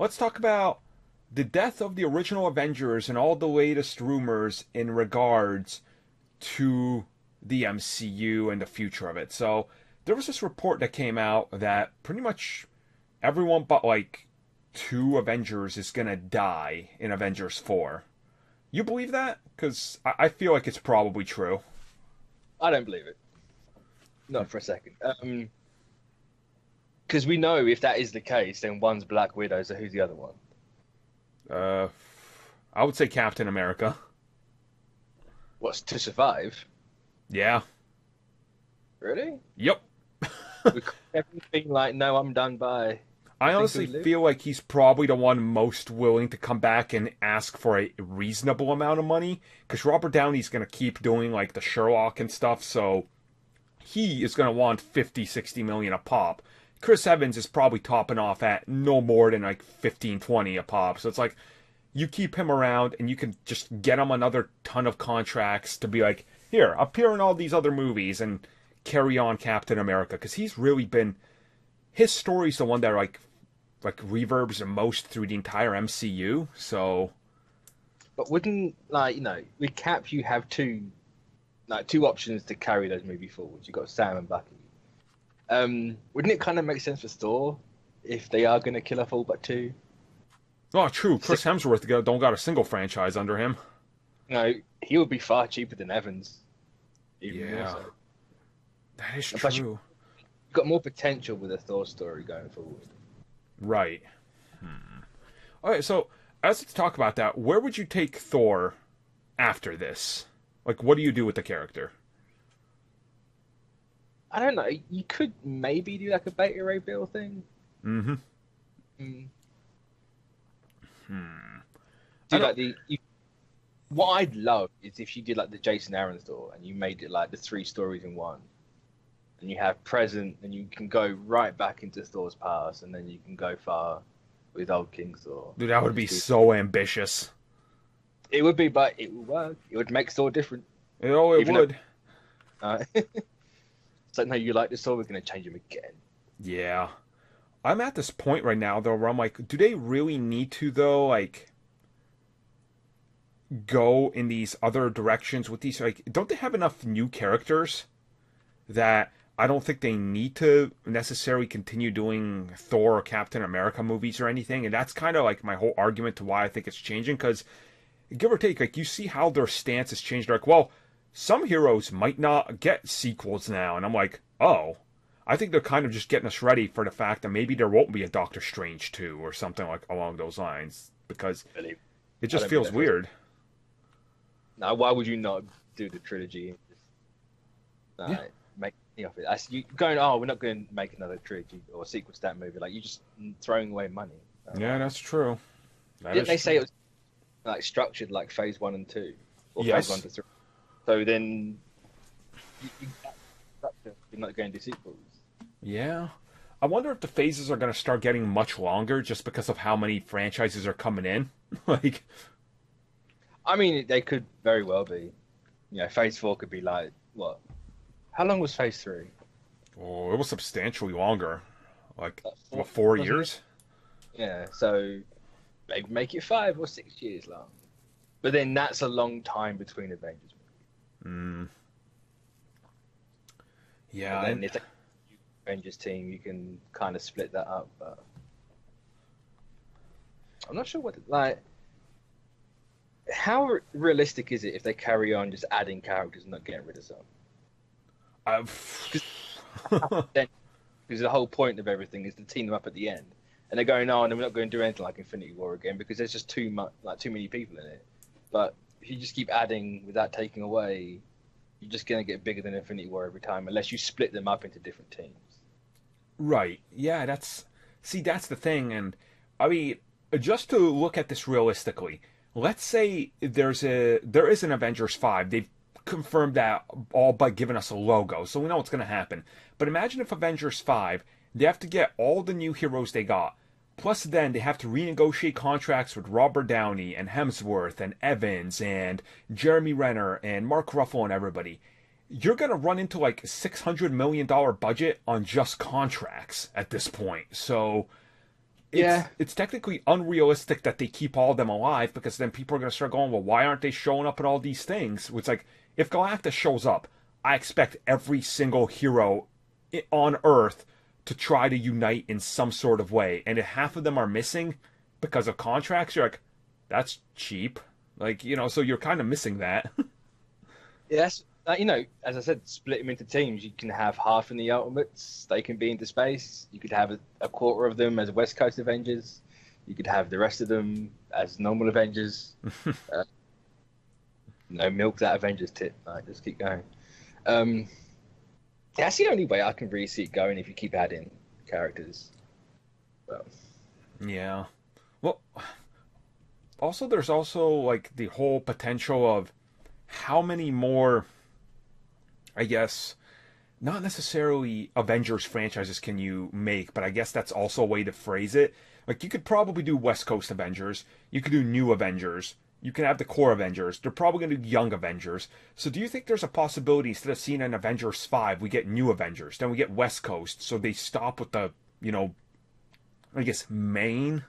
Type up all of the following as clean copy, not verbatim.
let's talk about the death of the original Avengers and all the latest rumors in regards to the MCU and the future of it. So there was this report that came out that pretty much everyone but like two Avengers is gonna die in Avengers 4. You believe that? Because I feel like it's probably true. I don't believe it. Not for a second. Because we know if that is the case, then one's Black Widow, so who's the other one? Uh, I would say Captain America. What's to survive? Yeah. Really? Yep. With Kevin being like, no, I'm done by. I You think honestly he'll live? feel like he's probably the one most willing to come back and ask for a reasonable amount of money, because Robert Downey's going to keep doing like the Sherlock and stuff, so he is going to want 50, 60 million a pop. Chris Evans is probably topping off at no more than like 15, 20 a pop. So it's like you keep him around and you can just get him another ton of contracts to be like, here, appear in all these other movies and carry on Captain America, because he's really been his story's the one that like reverbs the most through the entire MCU. So But wouldn't with Cap you have two options to carry those movies forward. You got Sam and Bucky. Wouldn't it kind of make sense for Thor if they are going to kill off all but two? oh, true. Chris Hemsworth don't got a single franchise under him. He would be far cheaper than Evans. Even more Yeah, so. that is And plus, true. you've got more potential with a Thor story going forward. Right. Okay, so as let's talk about that, where would you take Thor after this? Like, what do you do with the character? I don't know. You could maybe do like a Beta Ray Bill thing. Mm-hmm. Mm. I Do don't- like what I'd love is if you did like the Jason Aaron store and you made it like the three stories in one, and you have present, and you can go right back into Thor's past, and then you can go far with old King Thor. Dude, that would be so ambitious. It would be, but it would work. It would make Thor different. Oh, it Even though- would. It's like, no, you like this Thor, we're going to change him again. Yeah. I'm at this point right now, though, where I'm like, do they really need to, though, like, go in these other directions with these? Like, don't they have enough new characters that I don't think they need to necessarily continue doing Thor or Captain America movies or anything? And that's kind of like my whole argument to why I think it's changing, because give or take, like, you see how their stance has changed. They're like, well, some heroes might not get sequels now. And I'm like, oh, I think they're kind of just getting us ready for the fact that maybe there won't be a Doctor Strange 2 or something like along those lines, because Really. it just I don't feels think that weird. Now, why would you not do the trilogy and just Yeah. make money off it? You going, oh, we're not going to make another trilogy or sequel to that movie. Like, you're just throwing away money. Yeah, that's true. That Didn't is they say true. it was like structured like phase 1 and 2? Or Yes. phase 1 to 3? So then you're not going to do sequels. Yeah. I wonder if the phases are going to start getting much longer just because of how many franchises are coming in. Like, I mean, they could very well be. Phase 4 could be like, what? How long was phase 3? oh, it was substantially longer. Like, Like what, 4 wasn't it? years? Yeah, so maybe make it 5 or 6 years long. But then that's a long time between Avengers. Mm. Yeah, And then and- it's a Avengers team, you can kind of split that up. But I'm not sure how realistic is it if they carry on just adding characters and not getting rid of some? Because the whole point of everything is to team them up at the end, and they're going, "Oh, and we're not going to do anything like Infinity War again because there's just too many people in it." But if you just keep adding without taking away, you're just going to get bigger than Infinity War every time, unless you split them up into different teams. Right. Yeah, that's the thing. And I mean, just to look at this realistically, let's say there is an Avengers 5. They've confirmed that all but given us a logo, so we know what's going to happen. But imagine if Avengers 5, they have to get all the new heroes they got. Plus then they have to renegotiate contracts with Robert Downey and Hemsworth and Evans and Jeremy Renner and Mark Ruffalo and everybody. You're going to run into like $600 million budget on just contracts at this point. So Yeah. it's technically unrealistic that they keep all of them alive, because then people are going to start going, well, why aren't they showing up in all these things? It's like, if Galactus shows up, I expect every single hero on Earth to try to unite in some sort of way. And if half of them are missing because of contracts, you're like, that's cheap. Like, so you're kind of missing that. Yes. As I said, split them into teams. You can have half in the Ultimates. They can be into space. You could have a quarter of them as West Coast Avengers. You could have the rest of them as normal Avengers. Milk that Avengers tip. Just keep going. That's the only way I can really see it going, if you keep adding characters. Well. Yeah. Well, also, there's also, like, the whole potential of how many more, I guess, not necessarily Avengers franchises can you make, but I guess that's also a way to phrase it. Like, you could probably do West Coast Avengers. You could do New Avengers. You can have the core Avengers. They're probably going to do Young Avengers. So do you think there's a possibility, instead of seeing an Avengers 5, we get New Avengers, then we get West Coast, so they stop with the, I guess, main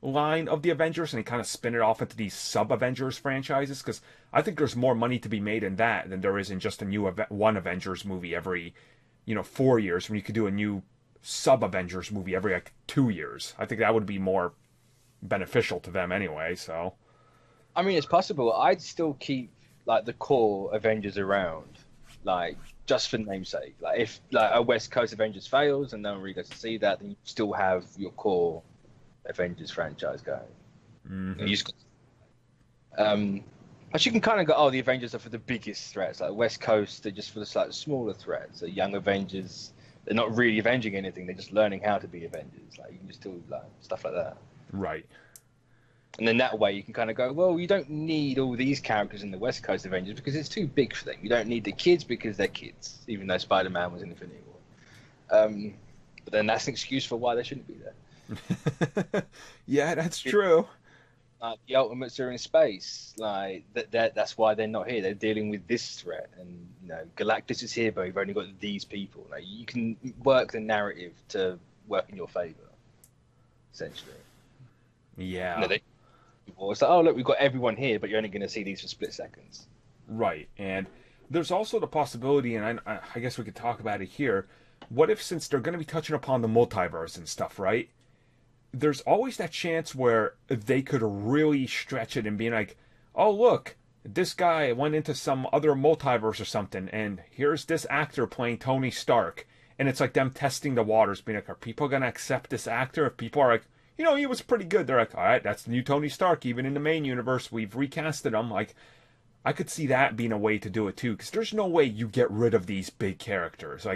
line of the Avengers, and they kind of spin it off into these sub-Avengers franchises? Because I think there's more money to be made in that than there is in just a new one Avengers movie every, 4 years, when you could do a new sub-Avengers movie every, 2 years. I think that would be more beneficial to them anyway, so... I mean, it's possible. I'd still keep, the core Avengers around, just for namesake. If, a West Coast Avengers fails and no one really gets to see that, then you still have your core Avengers franchise going. Mm-hmm. But you can kind of go, the Avengers are for the biggest threats. West Coast, they're just for the slightly smaller threats. The Young Avengers, they're not really avenging anything. They're just learning how to be Avengers. You can just do, stuff like that. Right. And then that way you can kind of go, well, you don't need all these characters in the West Coast Avengers because it's too big for them. You don't need the kids because they're kids, even though Spider-Man was in Infinity War. But then that's an excuse for why they shouldn't be there. Yeah, that's true. The Ultimates are in space. That's why they're not here. They're dealing with this threat. And, Galactus is here, but you've only got these people. You can work the narrative to work in your favor, essentially. Yeah. It's look, we've got everyone here, but you're only going to see these for split seconds. Right, and there's also the possibility, and I guess we could talk about it here, what if, since they're going to be touching upon the multiverse and stuff, right? There's always that chance where they could really stretch it and be like, oh, look, this guy went into some other multiverse or something, and here's this actor playing Tony Stark. And it's like them testing the waters, being like, are people going to accept this actor? If people are like, he was pretty good. They're like, all right, that's the new Tony Stark. Even in the main universe, we've recasted him. I could see that being a way to do it, too. Because there's no way you get rid of these big characters.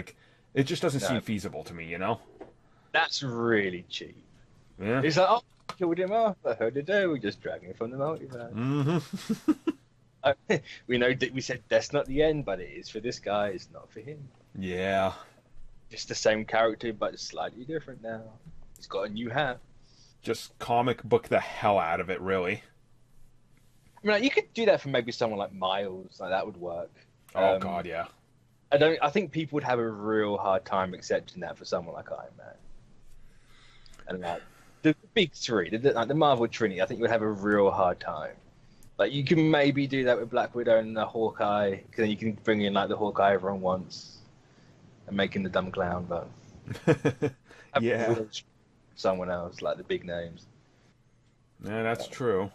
It just doesn't seem feasible to me, That's really cheap. Yeah. It's like, killed him off. I heard it do. We're just dragging him from the multiverse. Mm-hmm. We know that we said that's not the end, but it is for this guy. It's not for him. Yeah. Just the same character, but slightly different now. He's got a new hat. Just comic book the hell out of it, really. I mean, you could do that for maybe someone like Miles. That would work. Oh God, yeah. I think people would have a real hard time accepting that for someone like Iron Man. And the big three, the Marvel Trinity, I think would have a real hard time. You can maybe do that with Black Widow and the Hawkeye, because then you can bring in the Hawkeye everyone wants, and making the dumb clown, but yeah. Someone else, the big names. Yeah, that's true.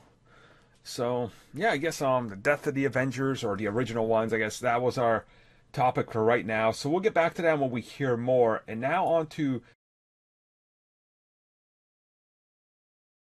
So, yeah, I guess the death of the Avengers, or the original ones, I guess that was our topic for right now. So we'll get back to that when we hear more. And now on to